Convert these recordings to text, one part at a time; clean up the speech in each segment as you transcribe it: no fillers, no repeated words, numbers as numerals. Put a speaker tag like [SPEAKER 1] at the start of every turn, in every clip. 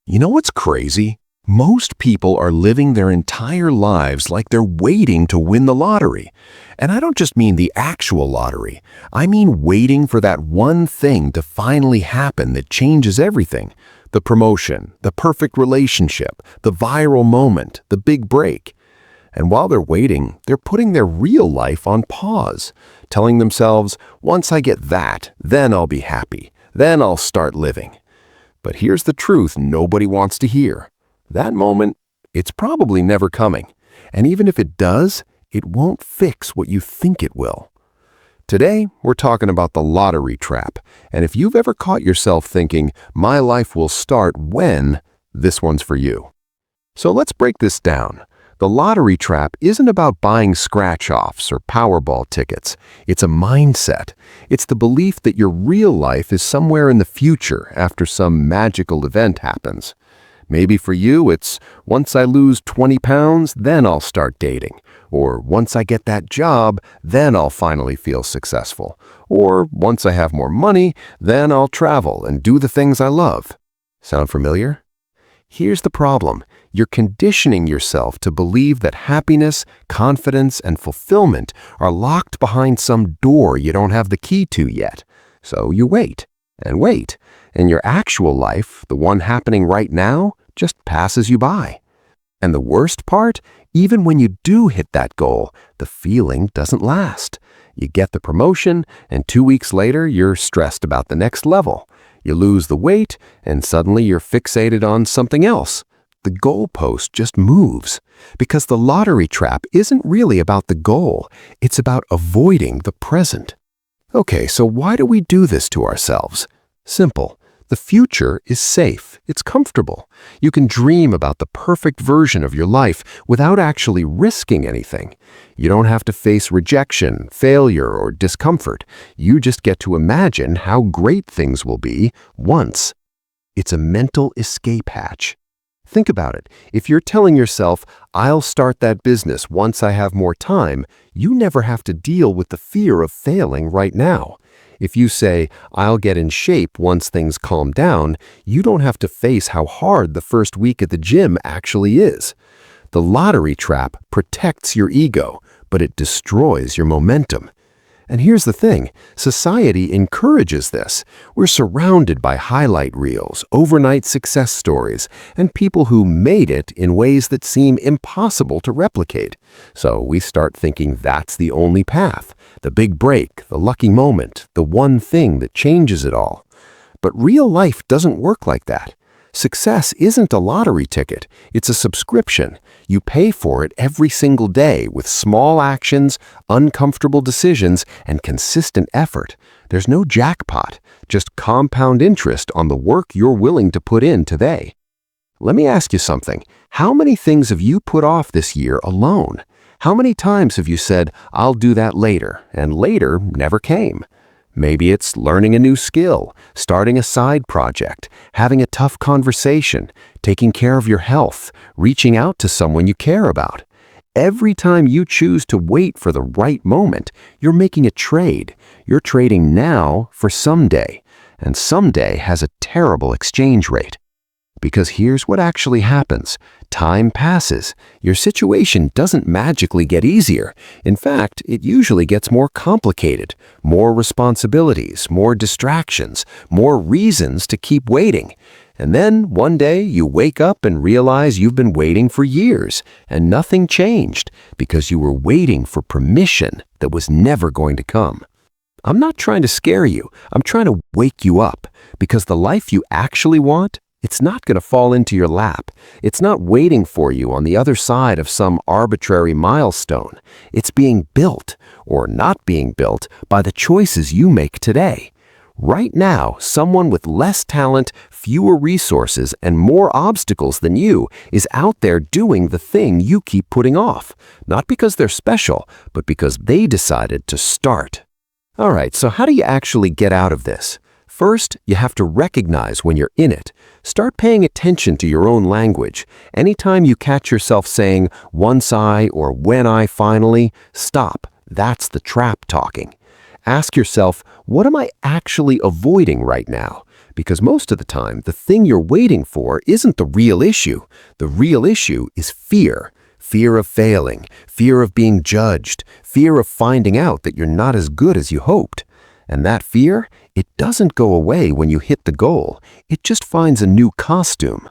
[SPEAKER 1] You know what's crazy? Most people are living their entire lives like they're waiting to win the lottery. And I don't just mean the actual lottery. I mean waiting for that one thing to finally happen that changes everything. The promotion, the perfect relationship, the viral moment, the big break. And while they're waiting, they're putting their real life on pause, telling themselves, once I get that, then I'll be happy. Then I'll start living. But here's the truth nobody wants to hear. That moment, it's probably never coming. And even if it does, it won't fix what you think it will. Today, we're talking about the lottery trap. And if you've ever caught yourself thinking, my life will start when, this one's for you. So let's break this down. The lottery trap isn't about buying scratch-offs or Powerball tickets. It's a mindset. It's the belief that your real life is somewhere in the future after some magical event happens. Maybe for you, it's once I lose 20 pounds, then I'll start dating. Or once I get that job, then I'll finally feel successful. Or once I have more money, then I'll travel and do the things I love. Sound familiar? Here's the problem. You're conditioning yourself to believe that happiness, confidence, and fulfillment are locked behind some door you don't have the key to yet. So you wait, and your actual life, the one happening right now, just passes you by. And the worst part, even when you do hit that goal, the feeling doesn't last. You get the promotion, and 2 weeks later, you're stressed about the next level. You lose the weight, and suddenly you're fixated on something else. The goalpost just moves. Because the lottery trap isn't really about the goal. It's about avoiding the present. Okay, so why do we do this to ourselves? Simple. The future is safe. It's comfortable. You can dream about the perfect version of your life without actually risking anything. You don't have to face rejection, failure, or discomfort. You just get to imagine how great things will be once. It's a mental escape hatch. Think about it. If you're telling yourself, I'll start that business once I have more time, you never have to deal with the fear of failing right now. If you say, I'll get in shape once things calm down, you don't have to face how hard the first week at the gym actually is. The lottery trap protects your ego, but it destroys your momentum. And here's the thing, society encourages this. We're surrounded by highlight reels, overnight success stories, and people who made it in ways that seem impossible to replicate. So we start thinking that's the only path, the big break, the lucky moment, the one thing that changes it all. But real life doesn't work like that. Success isn't a lottery ticket, it's a subscription. You pay for it every single day with small actions, uncomfortable decisions, and consistent effort. There's no jackpot, just compound interest on the work you're willing to put in today. Let me ask you something. How many things have you put off this year alone? How many times have you said, I'll do that later, and later never came? Maybe it's learning a new skill, starting a side project, having a tough conversation, taking care of your health, reaching out to someone you care about. Every time you choose to wait for the right moment, you're making a trade. You're trading now for someday, and someday has a terrible exchange rate. Because here's what actually happens. Time passes. Your situation doesn't magically get easier. In fact, it usually gets more complicated. More responsibilities, more distractions, more reasons to keep waiting. And then one day you wake up and realize you've been waiting for years and nothing changed because you were waiting for permission that was never going to come. I'm not trying to scare you. I'm trying to wake you up because the life you actually want, it's not going to fall into your lap. It's not waiting for you on the other side of some arbitrary milestone. It's being built, or not being built, by the choices you make today. Right now, someone with less talent, fewer resources, and more obstacles than you is out there doing the thing you keep putting off. Not because they're special, but because they decided to start. All right, so how do you actually get out of this? First, you have to recognize when you're in it. Start paying attention to your own language. Anytime you catch yourself saying, once I or when I finally, stop. That's the trap talking. Ask yourself, what am I actually avoiding right now? Because most of the time, the thing you're waiting for isn't the real issue. The real issue is fear. Fear of failing, fear of being judged, fear of finding out that you're not as good as you hoped. And that fear, it doesn't go away when you hit the goal. It just finds a new costume.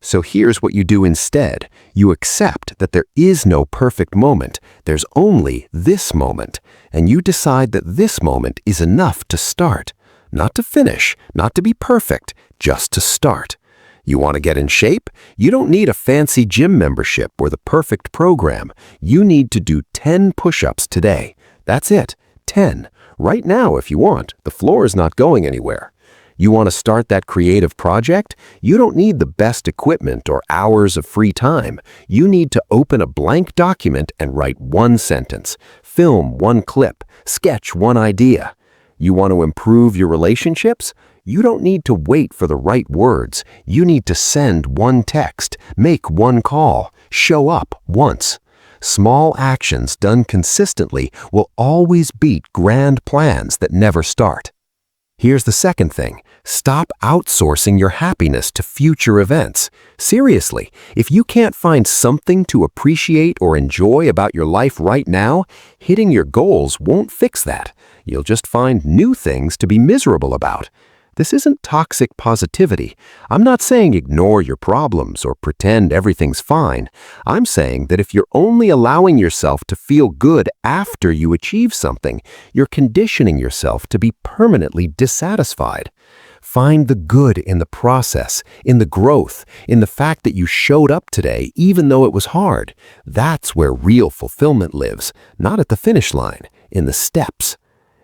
[SPEAKER 1] So here's what you do instead. You accept that there is no perfect moment. There's only this moment. And you decide that this moment is enough to start. Not to finish, not to be perfect, just to start. You want to get in shape? You don't need a fancy gym membership or the perfect program. You need to do 10 push-ups today. That's it, 10. Right now, if you want. The floor is not going anywhere. You want to start that creative project? You don't need the best equipment or hours of free time. You need to open a blank document and write one sentence, film one clip, sketch one idea. You want to improve your relationships? You don't need to wait for the right words. You need to send one text, make one call, show up once. Small actions done consistently will always beat grand plans that never start. Here's the second thing. Stop outsourcing your happiness to future events. Seriously, if you can't find something to appreciate or enjoy about your life right now, hitting your goals won't fix that. You'll just find new things to be miserable about. This isn't toxic positivity. I'm not saying ignore your problems or pretend everything's fine. I'm saying that if you're only allowing yourself to feel good after you achieve something, you're conditioning yourself to be permanently dissatisfied. Find the good in the process, in the growth, in the fact that you showed up today even though it was hard. That's where real fulfillment lives, not at the finish line, in the steps.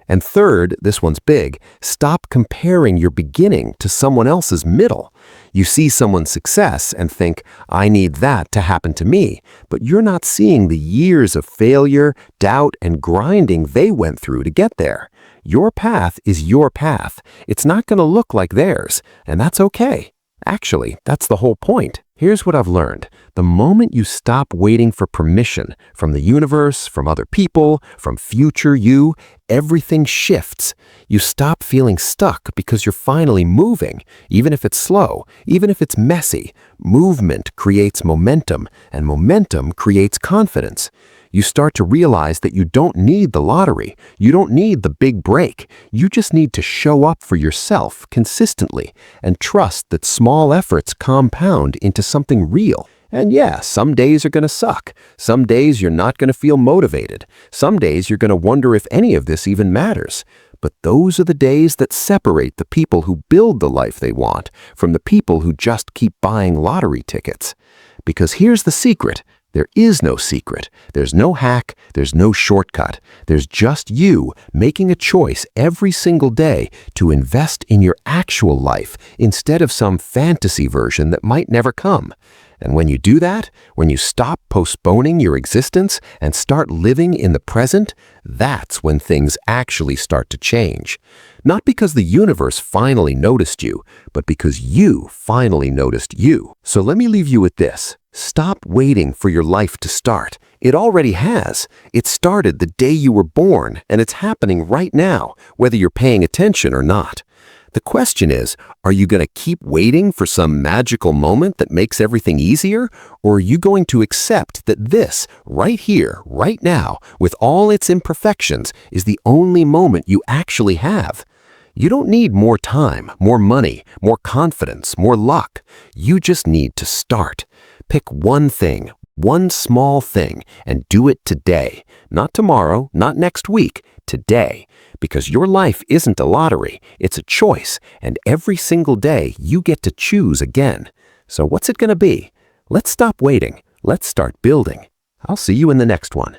[SPEAKER 1] And third, this one's big, stop comparing your beginning to someone else's middle. You see someone's success and think, I need that to happen to me, but you're not seeing the years of failure, doubt, and grinding they went through to get there. Your path is your path. It's not going to look like theirs, and that's okay. Actually, that's the whole point. Here's what I've learned. The moment you stop waiting for permission from the universe, from other people, from future you, everything shifts. You stop feeling stuck because you're finally moving, even if it's slow, even if it's messy. Movement creates momentum, and momentum creates confidence. You start to realize that you don't need the lottery. You don't need the big break. You just need to show up for yourself consistently and trust that small efforts compound into something real. And yeah, some days are going to suck. Some days you're not going to feel motivated. Some days you're going to wonder if any of this even matters. But those are the days that separate the people who build the life they want from the people who just keep buying lottery tickets. Because here's the secret. There is no secret. There's no hack. There's no shortcut. There's just you making a choice every single day to invest in your actual life instead of some fantasy version that might never come. And when you do that, when you stop postponing your existence and start living in the present, that's when things actually start to change. Not because the universe finally noticed you, but because you finally noticed you. So let me leave you with this. Stop waiting for your life to start. It already has. It started the day you were born, and it's happening right now, whether you're paying attention or not. The question is, are you going to keep waiting for some magical moment that makes everything easier? Or are you going to accept that this, right here, right now, with all its imperfections, is the only moment you actually have? You don't need more time, more money, more confidence, more luck. You just need to start. Pick one thing, one small thing, and do it today. Not tomorrow, not next week, today. Because your life isn't a lottery, it's a choice, and every single day you get to choose again. So what's it going to be? Let's stop waiting. Let's start building. I'll see you in the next one.